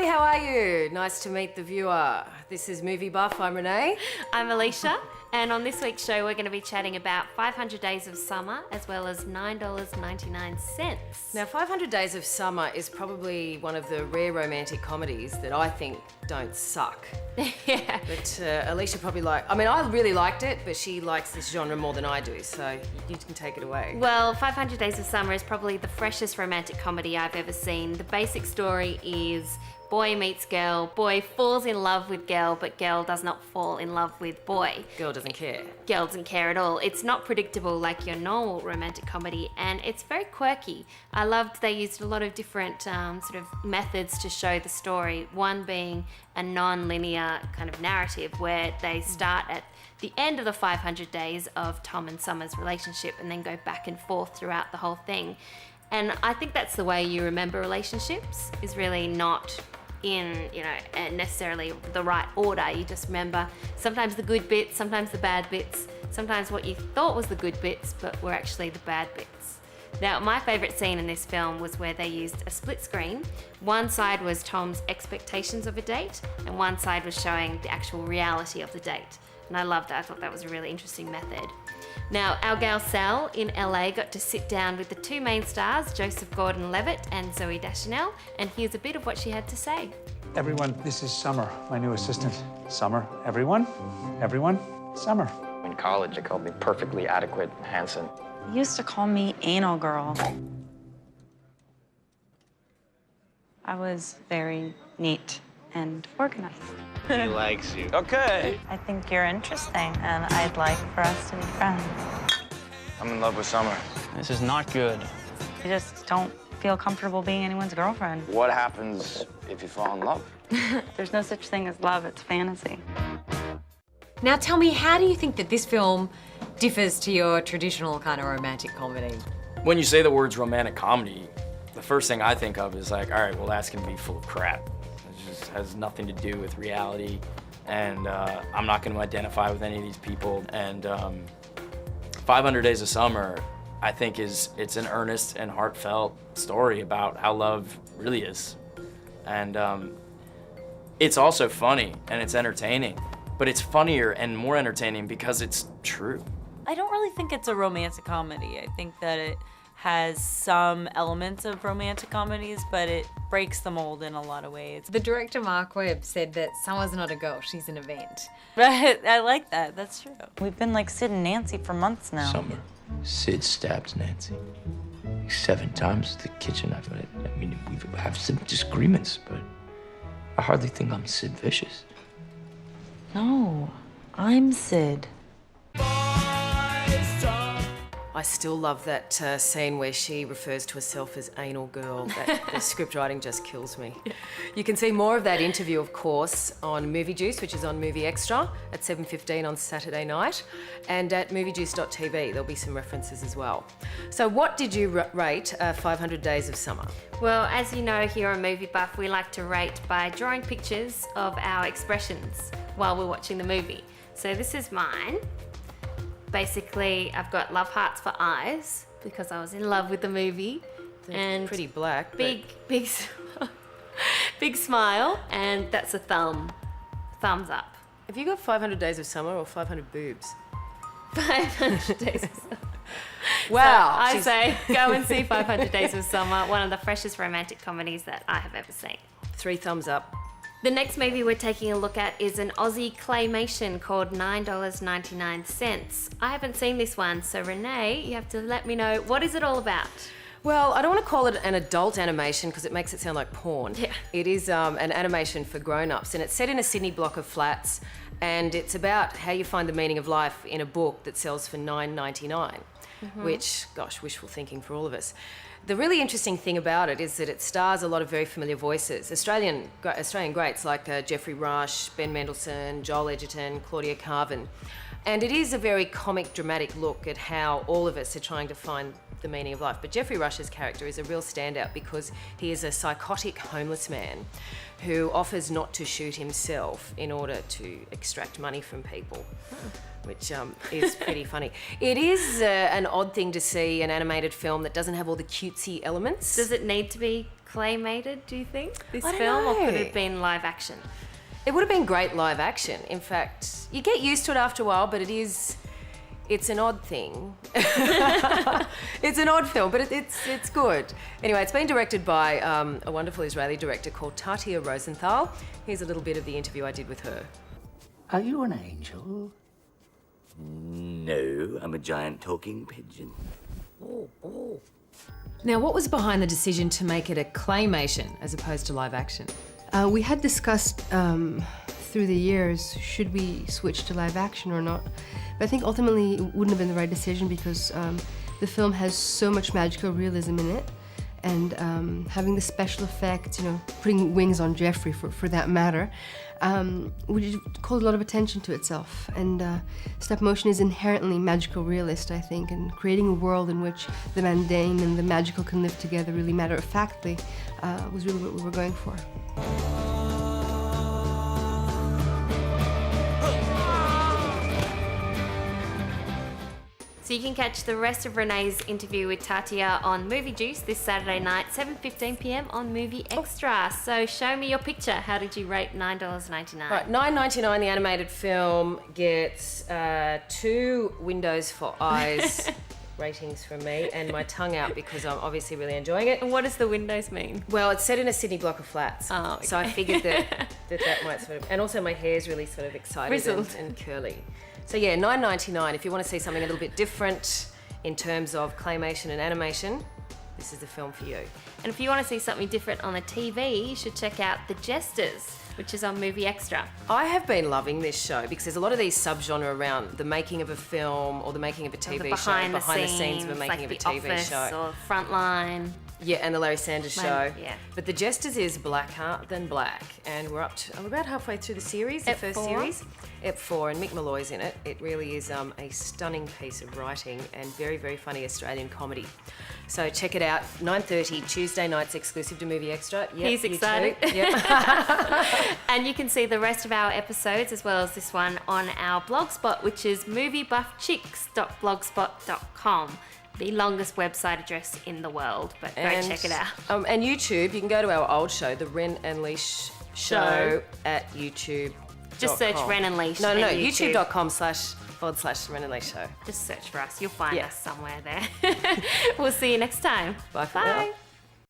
Hi, how are you? Nice to meet the viewer. This is Movie Buff. I'm Renee. I'm Alicia, and on this week's show we're going to be chatting about 500 Days of Summer as well as $9.99. Now, 500 Days of Summer is probably one of the rare romantic comedies that I think don't suck. Yeah. But Alicia probably I really liked it, but she likes this genre more than I do, so you can take it away. Well, 500 Days of Summer is probably the freshest romantic comedy I've ever seen. The basic story is boy meets girl, boy falls in love with girl, but girl does not fall in love with boy. Girl doesn't care. Girl doesn't care at all. It's not predictable like your normal romantic comedy, and it's very quirky. I loved they used a lot of different sort of methods to show the story, one being a non-linear kind of narrative where they start at the end of the 500 days of Tom and Summer's relationship and then go back and forth throughout the whole thing. And I think that's the way you remember relationships, is really not in, necessarily the right order. You just remember sometimes the good bits, sometimes the bad bits, sometimes what you thought was the good bits, but were actually the bad bits. Now, my favourite scene in this film was where they used a split screen. One side was Tom's expectations of a date, and one side was showing the actual reality of the date. And I loved that. I thought that was a really interesting method. Now, our gal Sal in LA got to sit down with the two main stars, Joseph Gordon-Levitt and Zooey Deschanel, and here's a bit of what she had to say. Everyone, this is Summer, my new assistant. Summer, everyone, Summer. In college, they called me perfectly adequate handsome. They used to call me anal girl. I was very neat and organized. He likes you. Okay. I think you're interesting, and I'd like for us to be friends. I'm in love with Summer. This is not good. I just don't feel comfortable being anyone's girlfriend. What happens if you fall in love? There's no such thing as love, it's fantasy. Now tell me, how do you think that this film differs to your traditional kind of romantic comedy? When you say the words romantic comedy, the first thing I think of is like, all right, well, that's gonna be full of crap. It just has nothing to do with reality, and I'm not gonna identify with any of these people. And 500 Days of Summer, I think it's an earnest and heartfelt story about how love really is. And it's also funny and it's entertaining, but it's funnier and more entertaining because it's true. I don't really think it's a romantic comedy. I think that it has some elements of romantic comedies, but it breaks the mold in a lot of ways. The director, Mark Webb, said that Summer's not a girl, she's an event. But I like that, that's true. We've been like Sid and Nancy for months now. Summer, Sid stabbed Nancy 7 times at the kitchen. I mean, we have some disagreements, but I hardly think I'm Sid Vicious. No, I'm Sid. I still love that scene where she refers to herself as anal girl. The script writing just kills me. You can see more of that interview, of course, on Movie Juice, which is on Movie Extra at 7:15 on Saturday night, and at moviejuice.tv. There'll be some references as well. So what did you rate 500 Days of Summer? Well, as you know, here on Movie Buff, we like to rate by drawing pictures of our expressions while we're watching the movie. So this is mine. Basically, I've got love hearts for eyes because I was in love with the movie. And pretty black. Big smile, and that's a thumbs up. Have you got 500 Days of Summer or 500 boobs? 500 Days of Summer. Wow. So I say go and see 500 Days of Summer, one of the freshest romantic comedies that I have ever seen. 3 thumbs up. The next movie we're taking a look at is an Aussie claymation called $9.99. I haven't seen this one, so Renee, you have to let me know, what is it all about? Well, I don't want to call it an adult animation because it makes it sound like porn. Yeah. It is an animation for grown-ups, and it's set in a Sydney block of flats, and it's about how you find the meaning of life in a book that sells for $9.99, which, gosh, wishful thinking for all of us. The really interesting thing about it is that it stars a lot of very familiar voices. Australian greats like Geoffrey Rush, Ben Mendelsohn, Joel Edgerton, Claudia Carvin. And it is a very comic, dramatic look at how all of us are trying to find the meaning of life. But Geoffrey Rush's character is a real standout because he is a psychotic homeless man who offers not to shoot himself in order to extract money from people. Which is pretty funny. It is an odd thing to see an animated film that doesn't have all the cutesy elements. Does it need to be claymated, do you think, this I don't film? Or could know. it have been live action? It would have been great live action. In fact, you get used to it after a while, but it's an odd thing. It's an odd film, but it's good. Anyway, it's been directed by a wonderful Israeli director called Tatia Rosenthal. Here's a little bit of the interview I did with her. Are you an angel? No, I'm a giant talking pigeon. Now, what was behind the decision to make it a claymation as opposed to live action? We had discussed through the years, should we switch to live action or not? But I think ultimately it wouldn't have been the right decision because the film has so much magical realism in it. And having the special effects, putting wings on Jeffrey for that matter, would called a lot of attention to itself. And stop motion is inherently magical realist, I think, and creating a world in which the mundane and the magical can live together really matter-of-factly was really what we were going for. So you can catch the rest of Renee's interview with Tatia on Movie Juice this Saturday night, 7:15 p.m. on Movie Extra. So show me your picture. How did you rate $9.99? Right, $9.99, the animated film gets 2 windows for eyes ratings from me and my tongue out because I'm obviously really enjoying it. And what does the windows mean? Well, it's set in a Sydney block of flats. Oh, okay. So I figured that might sort of... And also my hair's really sort of excited and curly. So yeah, $9.99. If you want to see something a little bit different in terms of claymation and animation, this is the film for you. And if you want to see something different on the TV, you should check out The Jesters, which is on Movie Extra. I have been loving this show because there's a lot of these subgenre around the making of a film or the making of a TV show, behind the scenes of the making of a TV show. Or Frontline. Yeah, and the Larry Sanders Show. Yeah. But The Jesters is blacker than black, and we're about halfway through the series, the first series. Ep 4, and Mick Malloy's in it. It really is a stunning piece of writing and very, very funny Australian comedy. So check it out, 9:30 Tuesday nights, exclusive to Movie Extra. Yep, He's excited. Yep. And you can see the rest of our episodes as well as this one on our blogspot, which is moviebuffchicks.blogspot.com. The longest website address in the world, but go check it out. And YouTube, you can go to our old show, the Ren and Leash show at YouTube. Just search Ren and Leash. No, YouTube. youtube.com//Ren and Leash show. Just search for us. You'll find us somewhere there. We'll see you next time. Bye for now.